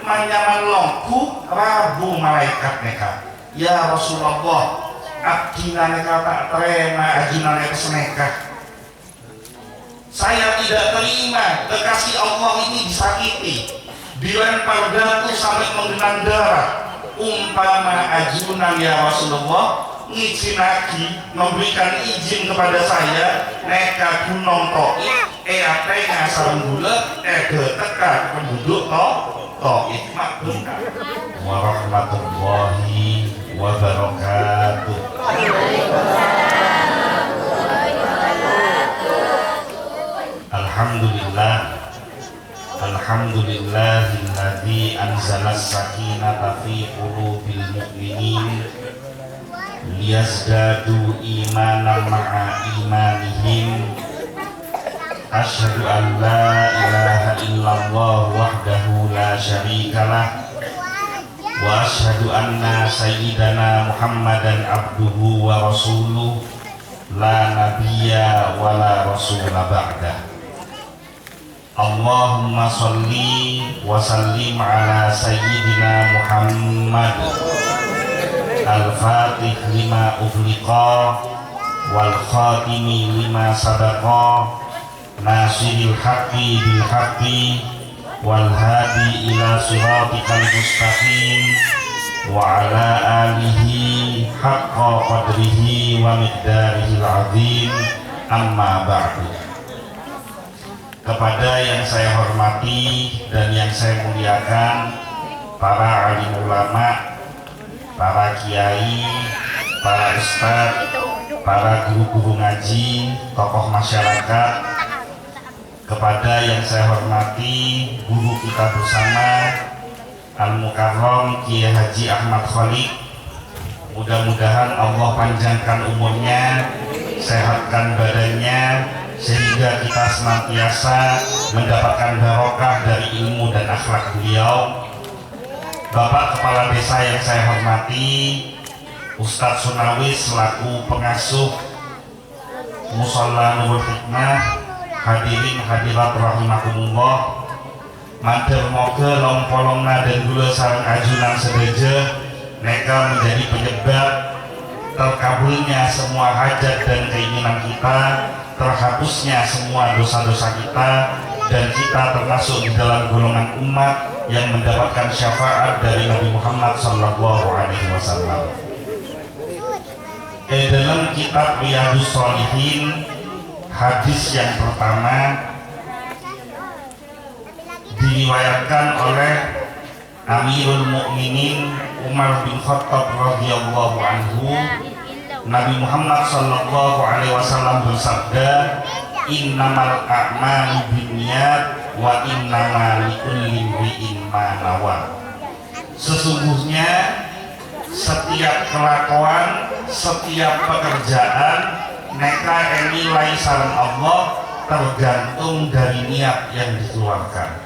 manyaman longku rabu malaikat neka. Ya Rasulullah, abdina neka tak terima ajina neka seneka. Saya tidak terima kekasih Allah ini disakiti, dilempar batu sampai menggenang darah. Umpama ajunan ya Rasulullah ngizin lagi memberikan izin kepada saya neka gunung Taif apa ngasal gula teka penduduk Taif makbulkan. Warahmatullahi wabarakatuh. Alhamdulillah, alhamdulillahilladzi anzalas sakinata fi qulubil mu'minin liyazdadu imanan ma'a imanihim. Asyhadu an la ilaha illallah wahdahu la syarikalah wa asyhadu anna sayyidana Muhammadan abduhu wa rasuluh la nabiyya wa la rasula ba'dah. Allahumma sholli wa sallim ala sayyidina Muhammad al-fatih lima ughliqa wal khatimi lima sabaqa nasiril haqqi bil haqqi wal hadi ila siratikal mustaqim wa ala alihi haqqa qadrihi wa miqdarihil azim. Amma ba'du. Kepada yang saya hormati dan yang saya muliakan, para alim ulama, para kiai, para ustadz, para guru-guru ngaji, tokoh masyarakat, kepada yang saya hormati guru kita bersama Al-Mukarram Kiai Haji Ahmad Khalid, mudah-mudahan Allah panjangkan umurnya, sehatkan badannya, sehingga kita senantiasa mendapatkan barokah dari ilmu dan akhlak beliau. Bapak Kepala Desa yang saya hormati, Ustadz Sunawis selaku pengasuh Musholla Nurul Hikmah, hadirin hadirat rahimakumullah, matur moga lompolongna dan gula sareng ajunan sedeje mereka menjadi penyebab terkabulnya semua hajat dan keinginan kita, terhapusnya semua dosa-dosa kita, dan kita termasuk di dalam golongan umat yang mendapatkan syafaat dari Nabi Muhammad SAW. Dalam kitab Riyadhus Shalihin, hadis yang pertama diriwayatkan oleh Amirul Mukminin Umar bin Khattab radhiyallahu anhu. Nabi Muhammad sallallahu alaihi wasallam bersabda, innamal a'malu binniyat wa innamal likulli imri'in ma nawa. Sesungguhnya setiap kelakuan, setiap pekerjaan neka nilai sareng Allah tergantung dari niat yang dikeluarkan.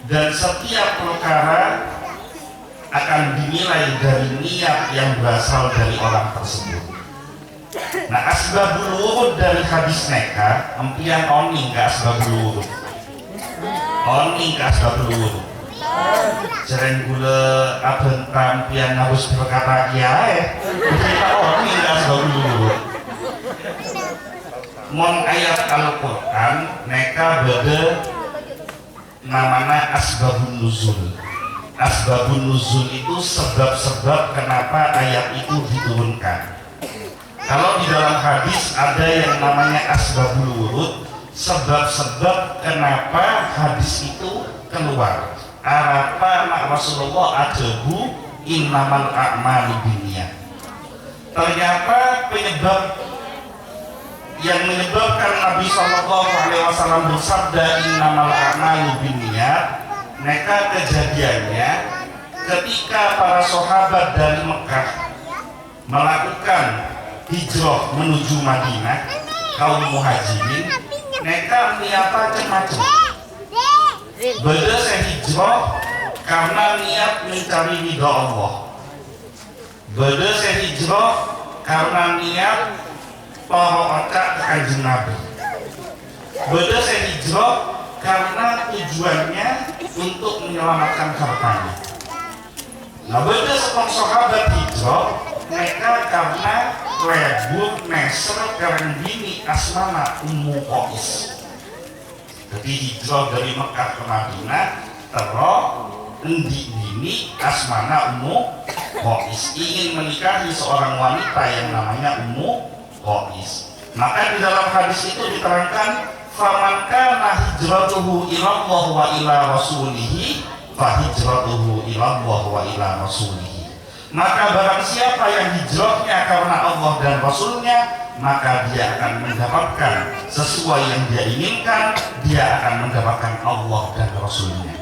Dan setiap perkara akan dinilai dari niat yang berasal dari orang tersebut. Nah, asbabul wurud dari hadis neka empian oning ke asbabul wurud. Oning ke asbabul wurud. Sering gula abentam pian harus berkata kiai. Kita oning ke asbabul wurud. Mon ayat Al-Qur'an neka beda namanya asbabun nuzul. Asbabun nuzul itu sebab-sebab kenapa ayat itu diturunkan. Kalau di dalam hadis ada yang namanya asbabul wurud, sebab-sebab kenapa hadis itu keluar. Apa mak Rasulullah ajabu innamal a'malu binniyat. Ternyata penyebab yang menyebabkan Nabi SAW bersabda innamal a'malu binniyat, maka kejadiannya ketika para sahabat dari Mekah melakukan hijrah menuju Madinah, kaum muhajirin, mereka niat macam-macam. Beda saya hijrah karena niat mencari ridha Allah. Beda saya hijrah karena niat taat ke Kanjeng Nabi. Beda saya hijrah karena tujuannya untuk menyelamatkan hartanya. Nah, beda setong sahabat hijrah mereka karena lebur neser karena bini asmana Ummu Qais. Jadi hijrah dari Mekah ke Madinah terus endi bini asmana Ummu Qais ingin menikahi seorang wanita yang namanya Ummu Qais. Maka di dalam hadis itu diterangkan faman kana hijratuhu ila Allah wa ila rasulih fa hijratuhu ila Allah wa ila rasulih. Maka barang siapa yang hijrahnya karena Allah dan Rasulnya, maka dia akan mendapatkan sesuai yang dia inginkan, dia akan mendapatkan Allah dan Rasulnya.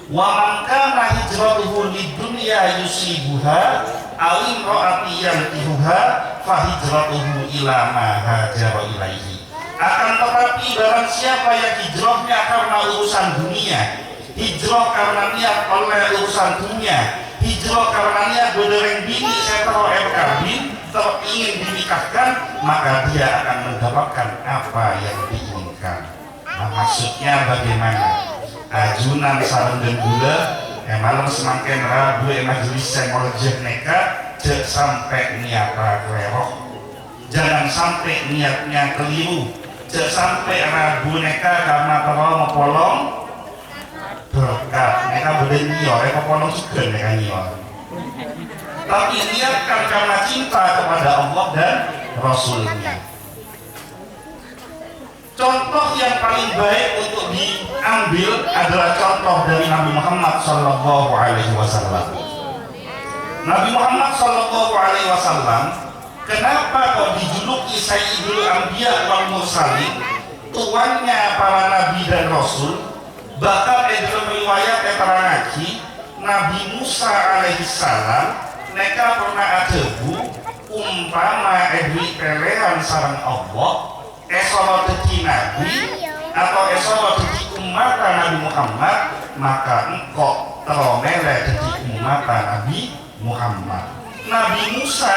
Wa man kana hijratuhu lidunya yusibuha aw imra'ati yankihuha fa hijratuhu ila ma hajara ilaihi. Akan tetapi barang siapa yang hijrahnya karena urusan dunia, hijrah karena niat oleh urusan dunia, hijrah karena niat berdereng bini setero kabin ingin dinikahkan, maka dia akan mendapatkan apa yang diinginkan. Nah, maksudnya bagaimana? Ajunan sareng dan gula malam semakin rabu majelis semolejeh neka cek sampai niata klerok, jangan sampai niatnya keliru, cek sampai rabu neka karena terlalu mempolong berkat neka beden nyior, mempolong juga neka nyior, tapi niatkan karena cinta kepada Allah dan Rasulnya. Contoh yang paling baik untuk diambil adalah contoh dari Nabi Muhammad Sallallahu Alaihi Wasallam. Nabi Muhammad Sallallahu Alaihi Wasallam, kenapa kok dijuluki Sayyidul Anbiya wal Mursalin, tuannya para nabi dan rasul? Bahkan dalam riwayat keterangan Nabi Musa alaihissalam mereka pernah adebu umpama pelehan sarang Allah esoro dadi nabi atau esoro dadi umat Nabi Muhammad, maka engkau teromele dadi umat Nabi Muhammad. Nabi Musa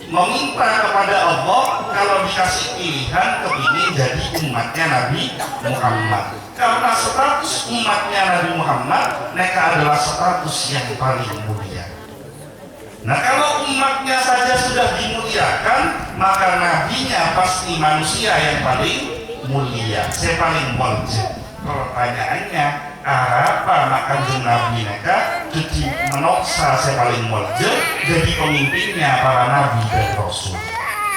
meminta kepada Allah kalau dikasih pilihan kepingin jadi umatnya Nabi Muhammad, karena status umatnya Nabi Muhammad mereka adalah status yang paling mulia. Nah, kalau umatnya saja sudah dimuliakan, maka nabinya pasti manusia yang paling mulia, saya paling mulia. Pertanyaannya, apa makan nabi mereka jadi menoksa saya paling mulia jadi pemimpinnya para nabi dan rasul?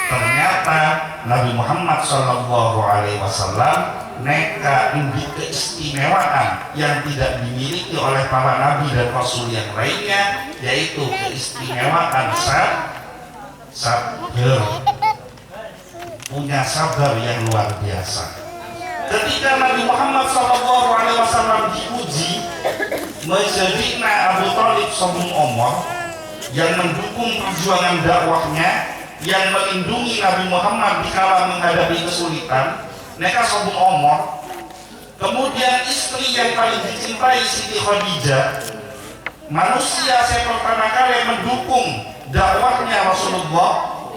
Ternyata Nabi Muhammad Sallallahu Alaihi Wasallam mereka memiliki keistimewaan yang tidak dimiliki oleh para nabi dan rasul yang lainnya, yaitu keistimewaan sabar, punya sabar yang luar biasa. Ketika Nabi Muhammad Sallallahu Alaihi Wasallam diuji menjadi Abu Thalib Sobung Omar yang mendukung perjuangan dakwahnya, yang melindungi Nabi Muhammad dikala menghadapi kesulitan, mereka Sobung Omar. Kemudian istri yang paling dicintai Siti Khadijah, manusia saya pertama kali mendukung dakwahnya Rasulullah,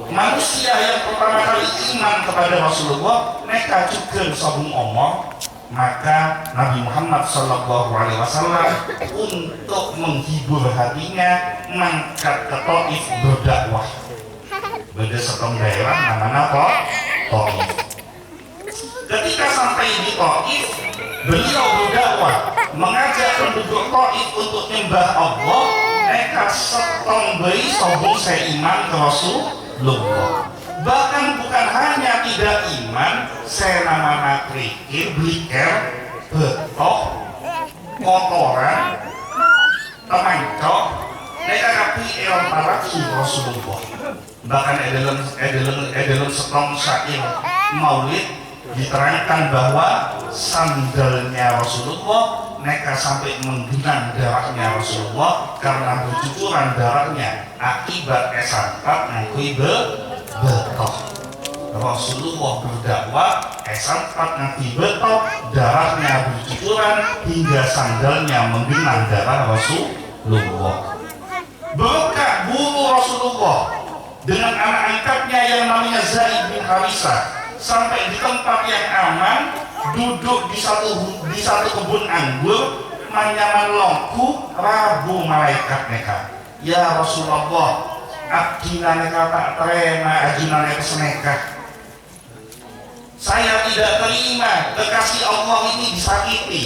manusia yang pertama kali iman kepada Rasulullah, mereka juga Sobung Omar. Maka Nabi Muhammad Sallallahu Alaihi Wasallam untuk menghibur hatinya mangkat ke Taif berdakwah. Beda setong daerah namanya Taif. Ketika sampai di Taif, beliau berdakwah mengajak penduduk Taif untuk menyembah Allah. Mereka setong bayi sobong seiman ke Rasulullah. Bahkan bukan hanya tidak iman, saya namanya krikir, bliker, betok, kotoran, temancok, mereka kapi elang paraki Rasulullah. Bahkan dalam setong syair maulid diterangkan bahwa sandalnya Rasulullah mereka sampai menggenang darahnya Rasulullah karena bercucuran darahnya akibat esantat ngakui betok. Rasulullah berdakwah esantat ngakui betok, darahnya bercucuran hingga sandalnya menggenang darah Rasulullah. Berkat guru Rasulullah dengan anak angkatnya yang namanya Zaid bin Harisah sampai di tempat yang aman, duduk di satu kebun anggur, manyaman longku rabu malaikat neka ya Rasulullah abdina neka tak terima ajunan neka seneka saya tidak terima kekasih Allah ini disakiti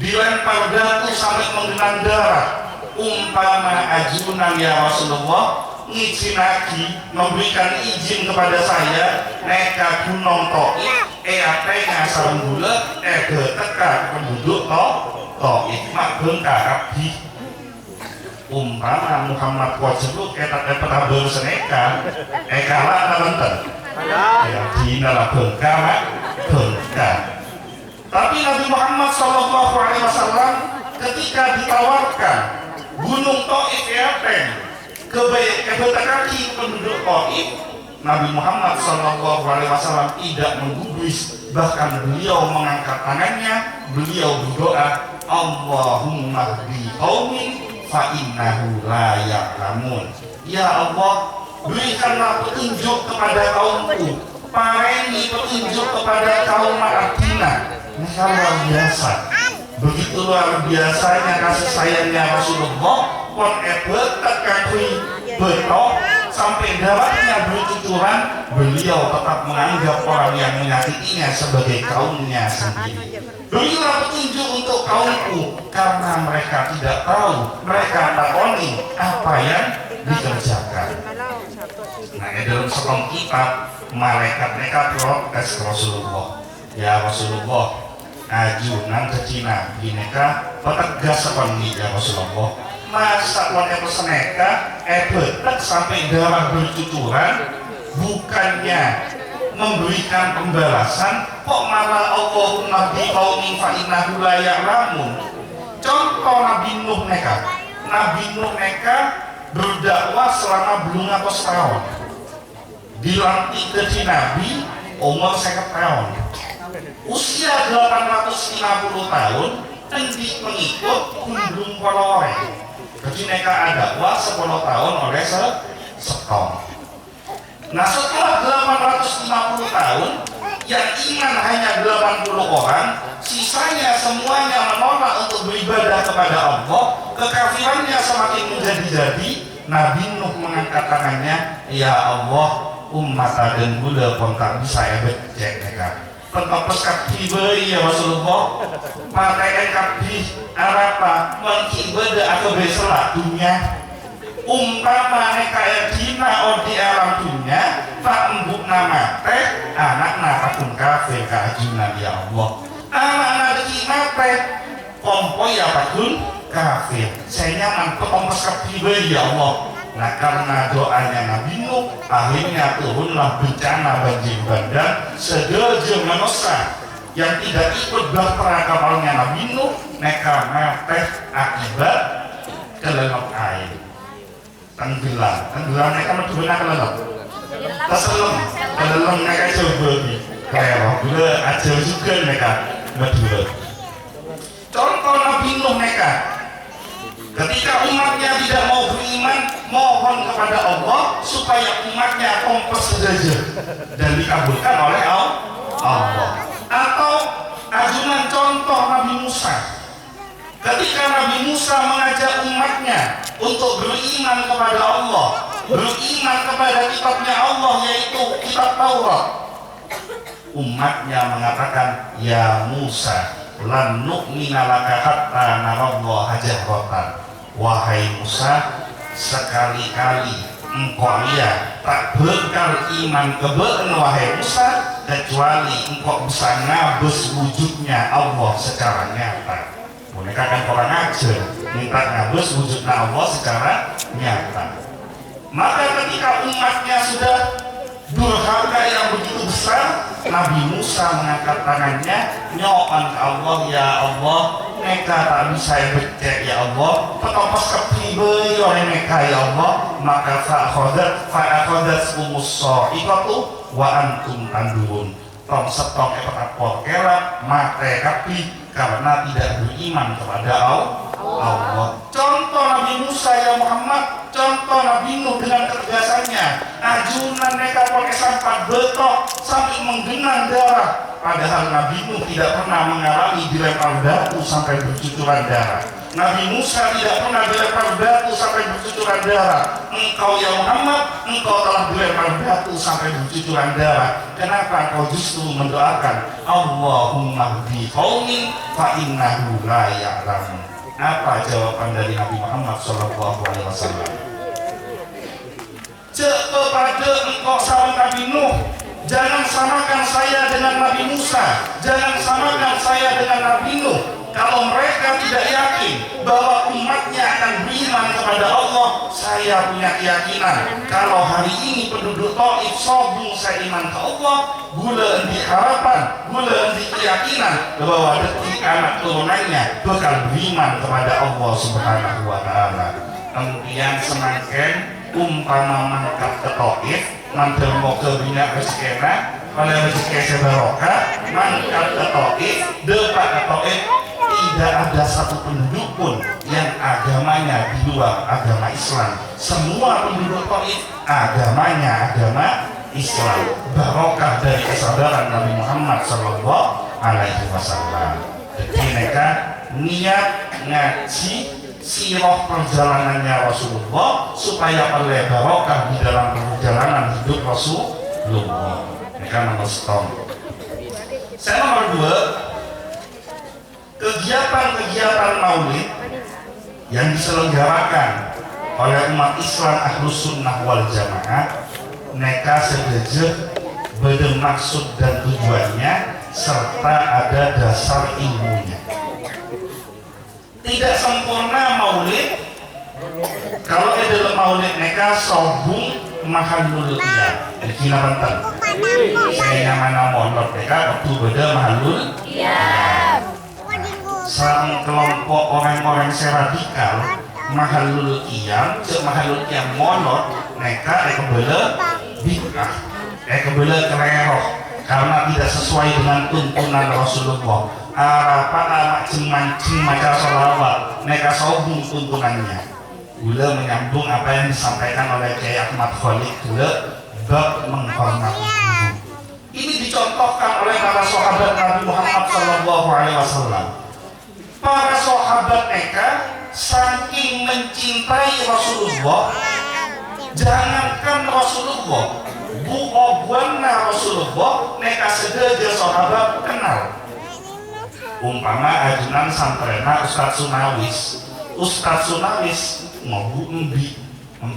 dilempar batu sampai menggenang darah umpama ajunan ya Rasulullah ngizin lagi memberikan izin kepada saya neka gunung Taif apanya sarang gula teka penduduk Taif mak bengkak abdi umpama Muhammad wajibuk dapat berseneka kalah nonton ya dina lah bengkak tapi Nabi Muhammad SAW ketika ditawarkan gunung Taif kaki penduduk Taif Nabi Muhammad SAW tidak menggubris bahkan beliau mengangkat tangannya beliau berdoa Allahumma hdi qaumin fa innahu la ya'lamun ya Allah berikanlah petunjuk kepada kaumku parengi petunjuk kepada kaum Abdina luar biasa begitu luar biasanya kasih sayangnya Rasulullah kon tekakui betok sampai darahnya bercucuran beliau tetap menganggap orang yang menyakitinya sebagai kaumnya sendiri berilah petunjuk untuk kaumku karena mereka tidak tahu mereka takoni apa yang dikerjakan nah dalam sekolah kitab malaikat mereka protes Rasulullah ya Rasulullah ajunan ke Cina bineka petegas seperti ya Rasulullah masa wanita peseneka betek sampai darah bercucuran bukannya memberikan pembalasan kok malah Allahumma bi qaumin fa innahu la ya'lamun contoh Nabi Nuh neka berdakwah selama belum ngatos tahun dilantik jadi Nabi umur 50 tahun usia 850 tahun dan pengikut kunjung kolore jadi mereka ada 10 tahun oleh setahun nah setelah 850 tahun yang iman hanya 80 orang sisanya semuanya menolak untuk beribadah kepada Allah kekafirannya semakin menjadi-jadi Nabi Nuh mengangkat tangannya ya Allah umat dan gula pun tak bisa cek mereka pentopes kabdi ya Rasulullah pakai kabdi arapa mengibadah atau beselak dunia umpama mereka yang dina di alam dunia tak embuk nama teh anak napakun kafir keajunan ya Allah anak dina teh kompo ya pakun kafir saya nyaman pentopes kabdi ya Allah nah karena doanya Nabi Nuh akhirnya turunlah bencana banjir bandang segelje manusia yang tidak ikut bahtera kapalnya Nabi Nuh mereka mati akibat kelelep air tenggelam mereka berdua kelelep terselem kelelep mereka coba kelelep gula aja juga mereka berdua contoh Nabi Nuh mereka ketika umatnya tidak mau beriman mohon kepada Allah supaya umatnya kompes saja dan dikabulkan oleh Allah atau ajunan contoh Nabi Musa ketika Nabi Musa mengajak umatnya untuk beriman kepada Allah beriman kepada kitabnya Allah yaitu kitab Taurat umatnya mengatakan ya Musa lan nu'mina laka hatta narallaha jahratan wahai Musa sekali-kali engkau tak bekal iman kebeen wahai Musa kecuali engkau bisa ngabes wujudnya Allah secara nyata mereka kan orang ajar minta ngabes wujudnya Allah secara nyata maka ketika umatnya sudah durhaka yang begitu besar Nabi Musa mengangkat tangannya nyoan ke Allah ya Allah mereka tak bisa becek ya Allah petopos kepribe oleh mereka ya Allah maka fa'akhodat umussa'ikatu wa antum tandurun tong setong petapor kelap mate kapi karena tidak beriman kepada Allah contoh Nabi Musa ya Muhammad contoh Nabi Nuh dengan ketegasannya ajunan mereka pakai sampah betok sampai menggenang darah padahal Nabi Nuh tidak pernah mengalami dilempar batu sampai bercucuran darah. Nabi Musa tidak pernah dilempar batu sampai bercucuran darah. Engkau ya Muhammad, engkau telah dilempar batu sampai bercucuran darah. Kenapa engkau justru mendoakan Allahumma hdi qaumi fa innahu la ya'lamun? Apa jawaban dari Nabi Muhammad SAW? Kepada engkau sahabat Nabi Nuh, jangan samakan saya dengan Nabi Musa, jangan samakan saya dengan Nabi Nuh. Kalau mereka tidak yakin bahwa umatnya akan beriman kepada Allah, saya punya keyakinan kalau hari ini penduduk Taif sobung saya iman ke Allah, gula di harapan, gula di keyakinan bahwa detik anak turunannya bakal beriman kepada Allah Subhanahu wa Ta'ala. Kemudian semakin umpama mangkat ke Taif, mantel mau ke bina rezekena, oleh rezeki sebarokah, mangkat ke Taif, depak ke Taif. Tidak ada satu penduduk pun yang agamanya di luar agama Islam. Semua penduduk Taif agamanya agama Islam. Barokah dari kesadaran Nabi Muhammad SAW. Jadi mereka niat ngaji sirah perjalanannya Rasulullah supaya oleh barokah di dalam perjalanan hidup Rasulullah. Mereka nomor setong. Saya nomor 2. Kegiatan-kegiatan maulid yang diselenggarakan oleh umat Islam Ahlus Sunnah wal Jamaah, mereka sedejeh bermaksud dan tujuannya serta ada dasar ilmunya. Tidak sempurna maulid kalau ada maulid mereka sobung mahalul iya. Kina bentar. Saya nyaman monor mereka waktu beda mahalul iya. Sang kelompok orang-orang radikal mahalul qiyam, mahalul qiyam monot, mereka kebele bid'ah, kebele kereroh karena tidak sesuai dengan tuntunan Rasulullah. Apa mancing maca sholawat, mereka sobung tuntunannya. Gula menyambung apa yang disampaikan oleh Kiai Ahmad Khalid gula bab menghormati guru. Ini dicontohkan oleh para sahabat Nabi Muhammad SAW. Para sahabat mereka saking mencintai Rasulullah, jangankan Rasulullah, bu'obwana Rasulullah, mereka sedaja sahabat kenal. Umpama ajunan santrena Ustadz Sunawis mau bu embi,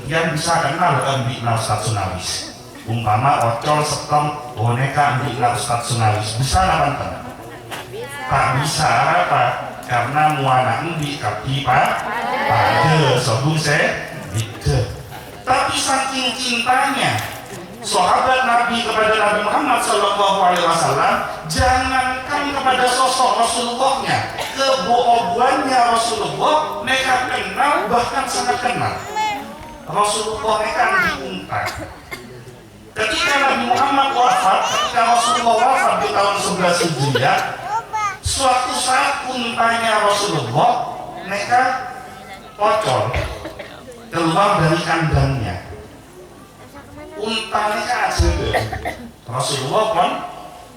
yang bisa kenal embi na Ustadz Sunawis. Umpama ocol sekom boneka embi na Ustadz Sunawis, bisa apa? Tak bisa apa? Karena muana embi kapi pada sobung bida. Tapi saking cintanya sahabat Nabi kepada Nabi Muhammad SAW, jangankan kepada sosok Rasulullahnya, kebohongannya Rasulullah mereka kenal, bahkan sangat kenal. Rasulullah mereka diunta. Ketika Nabi Muhammad wafat, ketika Rasulullah wafat di tahun 11 Hijriah, suatu saat untanya Rasulullah mereka pocong keluar dari kandangnya. Untanya keajaiban. Rasulullah pun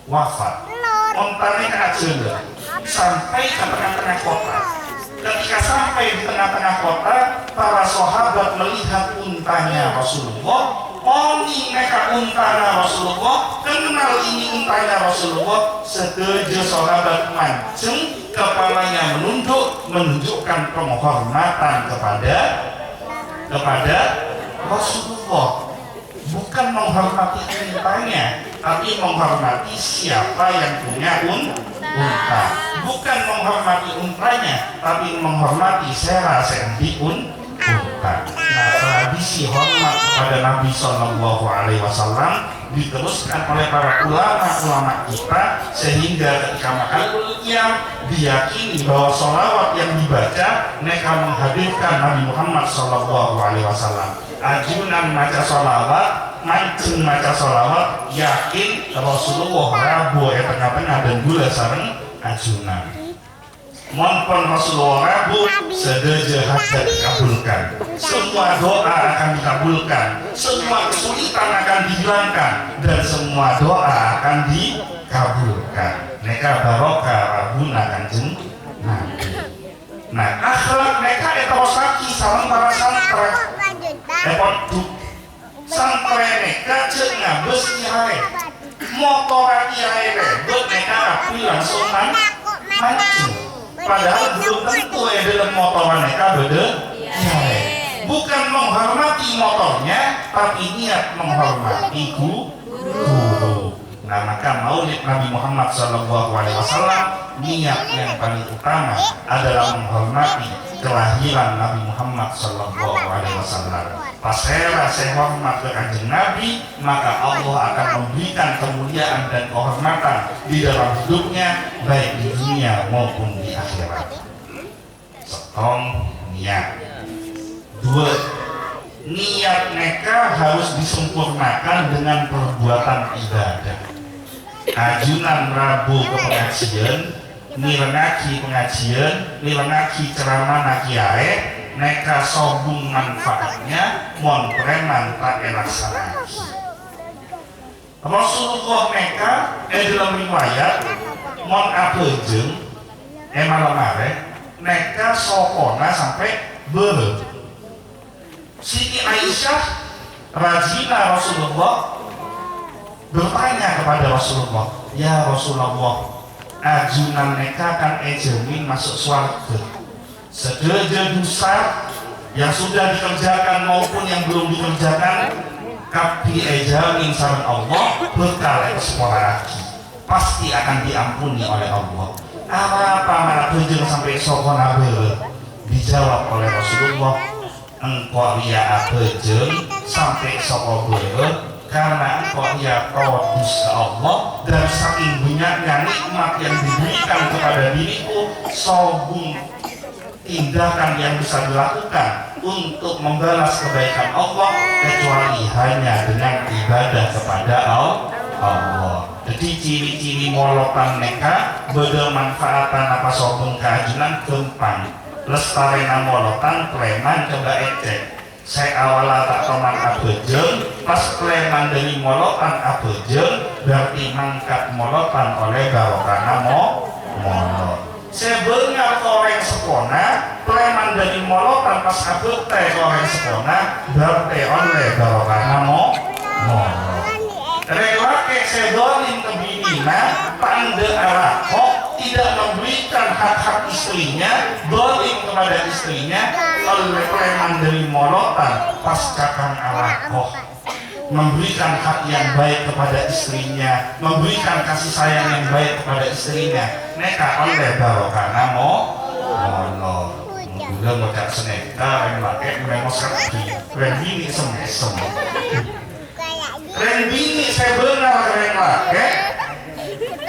wafat. Untanya keajaiban sampai ke tengah-tengah kota. Ketika sampai di tengah-tengah kota, para sahabat melihat untanya Rasulullah. Oni mereka untanya Rasulullah, kenal ini untanya Rasulullah. Setuju sahabat mancing, kepalanya menunduk, menunjukkan penghormatan kepada Rasulullah. Bukan menghormati untanya, tapi menghormati siapa yang punya unta. Bukan menghormati untanya, tapi menghormati sera sendi unta. Nah, tradisi hormat kepada Nabi SAW diteruskan oleh para ulama-ulama kita, sehingga ketika mahalul qiyam diyakini bahwa sholawat yang dibaca mereka menghadirkan Nabi Muhammad SAW. Ajunan maca sholawat, mancing maca sholawat, yakin Rasulullah rabu tengah-tengah dan gula sareng ajunan. Monpon Rasulullah rabu, sedaja hajat dikabulkan. Semua doa akan dikabulkan, semua kesulitan akan dihilangkan, dan semua doa akan dikabulkan. kabulkan. Neka barokah rabuna Kanjeng Nabi. Nah, akhlak neka eta wasaki sareng para santri. Santri neka ceuk ngabes kiai. Motoran kiai rebet neka api langsung mancing. Padahal belum tentu dalam motoran neka beda kiai. Bukan menghormati motornya, tapi niat menghormati guru. Nah, maka maulid Nabi Muhammad SAW, niat yang paling utama adalah menghormati kelahiran Nabi Muhammad SAW. Pas saya hormat ke Kanjeng Nabi, maka Allah akan memberikan kemuliaan dan kehormatan di dalam hidupnya, baik di dunia maupun di akhirat. Setong niat. 2. Niat neka harus disempurnakan dengan perbuatan ibadah. Ajunan Rabu ke pengajian, nilengaki pengajian, nilengaki ceramah kiai, neka sobung manfaatnya, mon preman tak elaksanaki. Rasulullah neka dalam riwayat mon apejeng malam neka sokona sampai beureum. Siti Aisyah rajina Rasulullah bertanya kepada Rasulullah, ya Rasulullah, ajunan neka kan ejamin masuk surga. Segala dosa yang sudah dikerjakan maupun yang belum dikerjakan, kapi ejamin sareng Allah bekal sekolah lagi pasti akan diampuni oleh Allah. Apa mana tujuan sampai sokona beureum? Dijawab oleh Rasulullah, engkau ya abejeng sampai soko beureum karena engkau ya tawabus ke Allah, dan saking banyaknya nikmat yang diberikan kepada diriku, sobung tindakan yang bisa dilakukan untuk membalas kebaikan Allah kecuali hanya dengan ibadah kepada Allah. Jadi ciri-ciri molotan neka beda manfaatan apa sobung keajunan gempang lestarena molotan preman coba ecek. Saya awalnya tak toman abejeng, pas preman dari molotan abejeng berarti mangkat molotan oleh barokana molot. Saya bengar koreng sepona, preman dari molotan pas abete koreng sepona berarti oleh barokana molot. Relake sedolim ke binina, pande arakok, tidak memberikan hak-hak istrinya, dolim kepada istrinya, oleh preman dari molotan pas kakang arakok, memberikan hak yang baik kepada istrinya, memberikan kasih sayang yang baik kepada istrinya, neka oleh barokana molot. Mula ngocak seneka, relake merengos kaki, bini sem-sem. Keren bini saya benar keren laki,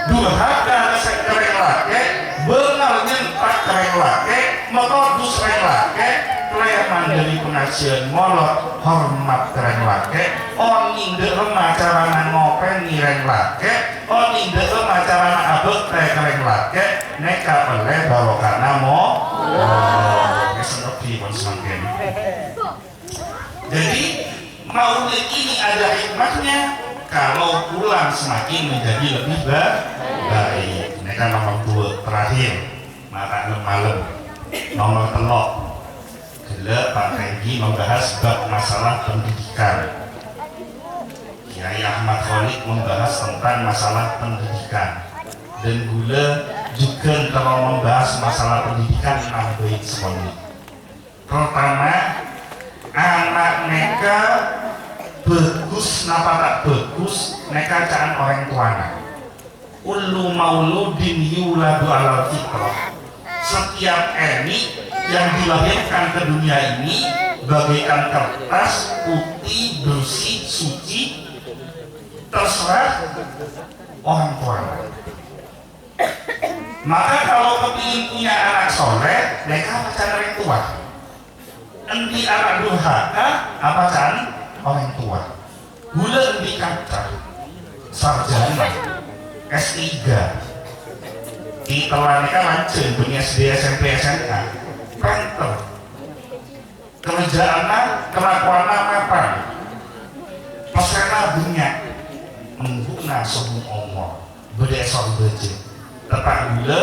durhaka saya keren laki, benar nyentak keren laki, metodus keren laki, preman dari pengajian molot hormat keren laki, oning deem acarana ngopeni keren laki, oning deem acarana abek keren laki, neka oleh barokana kesenepi pun semakin. Jadi maulid ini ada hikmahnya, kalau pulang semakin menjadi lebih baik. Ini kan nomor 2 terakhir, maka malam nomor telok gila Pak Tenggi membahas bab masalah pendidikan. Kiai Ahmad Khalid membahas tentang masalah pendidikan, dan gula juga kalau membahas masalah pendidikan nambahin sekolah. Pertama, anak neka bagus napa tak bagus neka caan orang tuana. Ullu mauludin yuladu alal fitrah. Setiap enik yang dilahirkan ke dunia ini bagaikan kertas putih bersih suci, terserah orang tuana. Maka kalau kepingin punya anak soleh, mereka pacar orang tua. Endi anak durhaka apa kan orang tua. Gula endi kaca sarjana S3 itelah mereka lanceng dunia SD SMP SMA penter kerjaannya kelakuannya apa pasrena dunia mengguna sebelum omor beda esok beje tepak gula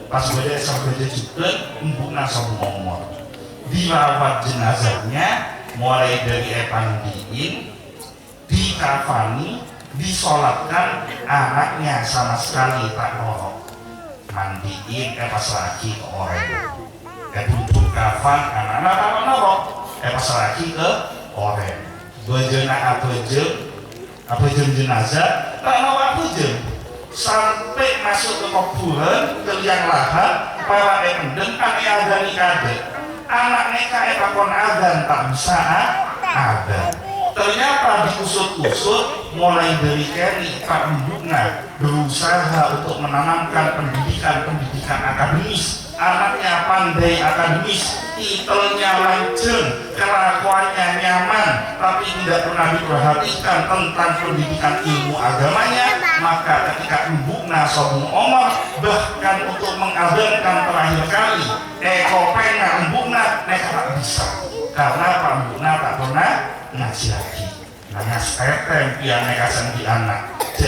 pas beda esok beje juga embukna sobu ngomong dirawat jenazahnya mulai dari epandiin dikafani disolatkan anaknya sama sekali tak norok mandiin pas lagi ke orang tutup kafan anak-anak tak norok pas lagi ke orang bejena apa jenazah tak norok apa sampai masuk ke kuburan ke liang lahat para endeng ane adani kade anak neka kon adan tak bisa ada ternyata diusut-usut mulai dari kini Pak Mbukna berusaha untuk menanamkan pendidikan akademis anaknya pandai akademis titelnya lanjeng kelakuannya nyaman tapi tidak pernah diperhatikan tentang pendidikan ilmu agamanya maka ketika Mbukna sobung omor bahkan untuk mengabarkan terakhir kali kopengnya Mbukna mereka tak bisa karena Pak Mbukna tak pernah ngaji lagi nanya setem pian mereka di anak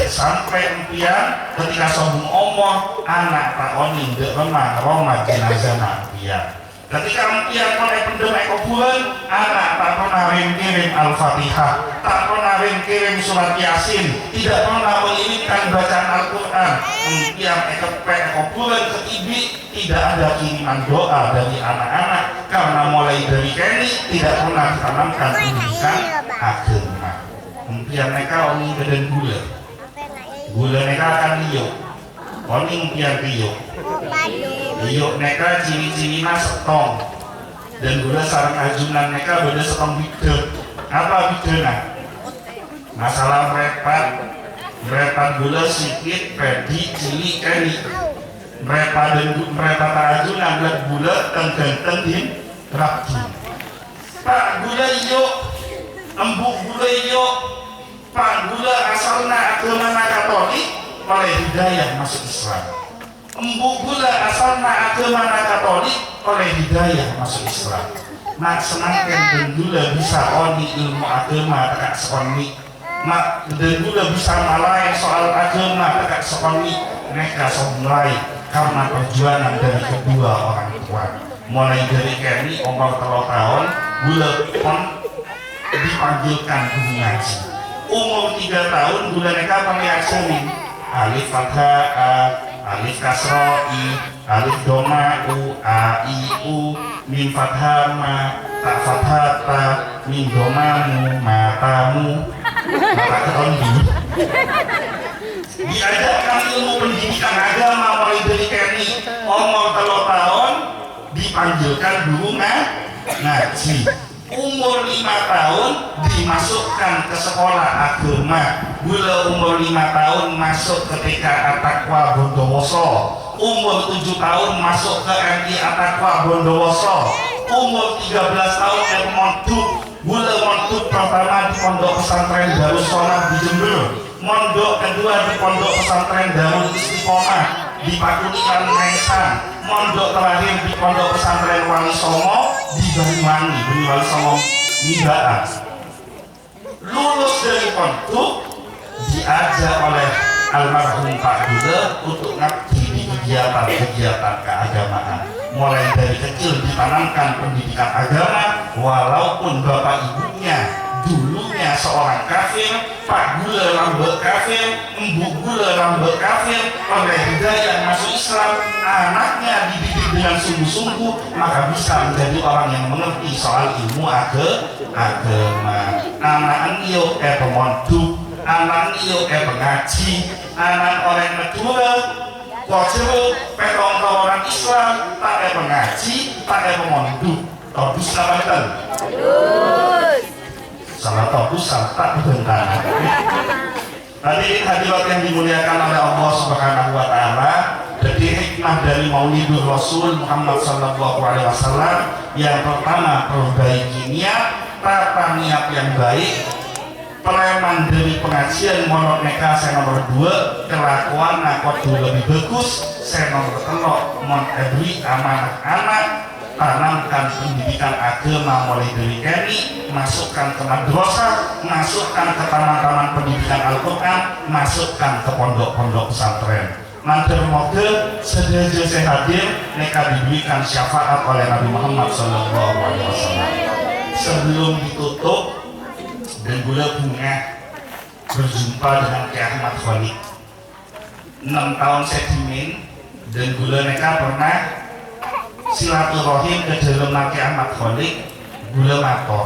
sampai impian ketika sobung omor anak tak oning dek remah roma jenazah pian ketika impian oleh pendemai kuburan anak tak pernah kirim Al-Fatihah tak pernah kirim surat Yasin tidak pernah mengirimkan bacaan Al-Quran impian ekepek kuburan ketibi tidak ada kiriman doa dari anak-anak karena mulai dari kini tidak pernah ditanamkan pendidikan agama impian mereka omong badan gula mereka akan liuk omong impian liuk mereka ciri-ciri setong dan gula sarang ajunan mereka beda setong bidek apa bidena masalah merepat gula sikit pedi cili keni merepat ajunan belat gula teng-teng din rapi pak gula yuk embuk gula yuk pak gula asalna agama Katolik oleh hidayah masuk Islam embuk gula asalna agama Katolik oleh hidayah masuk Islam mak semakin dan gula bisa oni ilmu agama tak sekoni mak dan gula bisa malai soal agama tak sekoni mereka mulai karena perjuangan dari kedua orang tua mulai dari kini umur 3 tahun gula pun dipanggilkan guru ngaji umur 3 tahun gula mereka penglihatin alif fathah alif kasro i alif doma u a i u mim fathah ma tak fathah ta mim domamu matamu mata ketondu diajarkan ilmu pendidikan agama mulai dari kini umur 3 tahun dipanggilkan guru ngaji umur 5 tahun dimasukkan ke sekolah agama gula umur 5 tahun masuk ketika Atakwa Bondowoso umur 7 tahun masuk ke MI Atakwa Bondowoso umur 13 tahun mondok gula mondok pertama di pondok pesantren Darussalam di Jember mondok kedua di pondok pesantren Darul Istiqomah di Pakunian Mesan mondok terakhir di pondok pesantren Wali Songo di Banyuwangi Wali Songo Nibaan lulus dari pondok diajak oleh almarhum Pak Gula untuk ngabdi di kegiatan-kegiatan keagamaan mulai dari kecil ditanamkan pendidikan agama walaupun bapak ibunya dulunya seorang kafir Pak Gula rambut kafir Mbuk Gula rambut kafir oleh hidayah masuk Islam anaknya dididik dengan sungguh-sungguh maka bisa menjadi orang yang mengerti soal ilmu agama anak iyo pemondok anak iyo pengaji anak orang Madura kocero petong orang Islam tak pengaji tak pemondok tobus apa betul? Salah tobus salah tak bertentangan tadi hadirat yang dimuliakan oleh Allah Subhanahu wa Ta'ala. Jadi hikmah dari Maulidur Rasul Muhammad Sallallahu Alaihi Wasallam yang pertama perbaiki niat, tata niat yang baik, preman dari pengajian monok neka saya nomor 2, kelakuan nakodu lebih bagus saya nomor 3, mon ebri amanah anak tanamkan pendidikan agama mulai dari kini, masukkan ke madrasah, masukkan ke taman-taman pendidikan Al-Quran, masukkan ke pondok-pondok pesantren. Mandir moga sedaya saya hadir mereka diberikan syafaat oleh Nabi Muhammad SAW. Sebelum ditutup dan gula bunga berjumpa dengan Ki Ahmad Khalid 6 tahun sedimin dan gula mereka pernah silaturahim ke dalam Ki Ahmad Khalid gula mator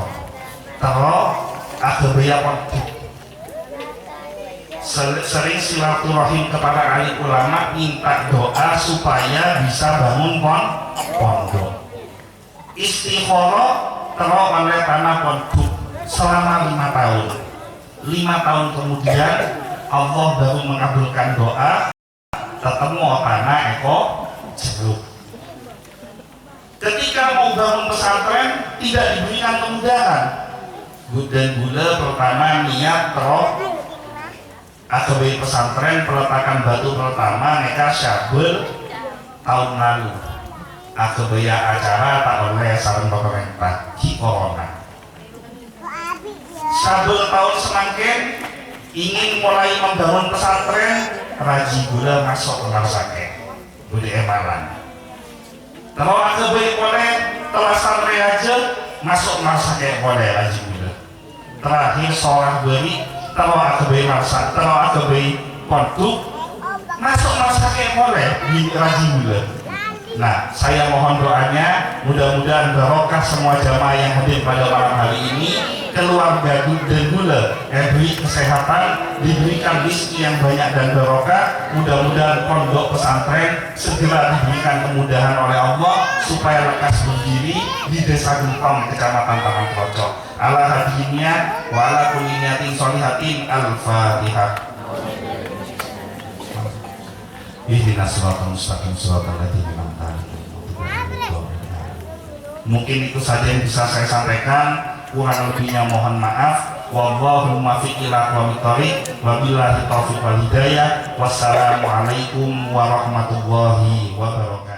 terus agabaya pondok sering silaturahim kepada ahli ulama minta doa supaya bisa bangun pondok istikharah terus oleh tanah pondok selama 5 tahun. 5 tahun kemudian Allah baru mengabulkan doa ketemu tanah eko jeruk. Ketika mau bangun pesantren tidak diberikan kemudahan dan gula pertama niat terus AKB pesantren peletakan batu pertama mereka Syabul tahun lalu AKB acara tak oleh saran pemerintah di corona. Syabul tahun semakin ingin mulai membangun pesantren Raji gula masuk ke Marsake Budi Emalan terus AKB boleh telasan reaja masuk Marsake boleh Raji gula terakhir seorang beri terus AKB Marsa, terus AKB Pondok masuk Marsake boleh di Raji gula. Nah, saya mohon doanya mudah-mudahan barokah semua jamaah yang hadir pada malam hari ini, keluarga dan gula diberi kesehatan, diberikan rezeki yang banyak dan barokah. Mudah-mudahan pondok pesantren segera diberikan kemudahan oleh Allah supaya lekas berdiri di Desa Gentong, Kecamatan Taman Krocok. Ala hadiniya wa ala kulli niyatin sholihatin. Al-Fatihah. Ihdinas siratal mustaqim siratal ladzina an'amta 'alaihim. Mungkin itu saja yang bisa saya sampaikan, kurang lebihnya mohon maaf. Wallahu muwaffiq ila aqwamit thoriq, wabillahi taufiq wal hidayah. Wassalamualaikum warahmatullahi wabarakatuh.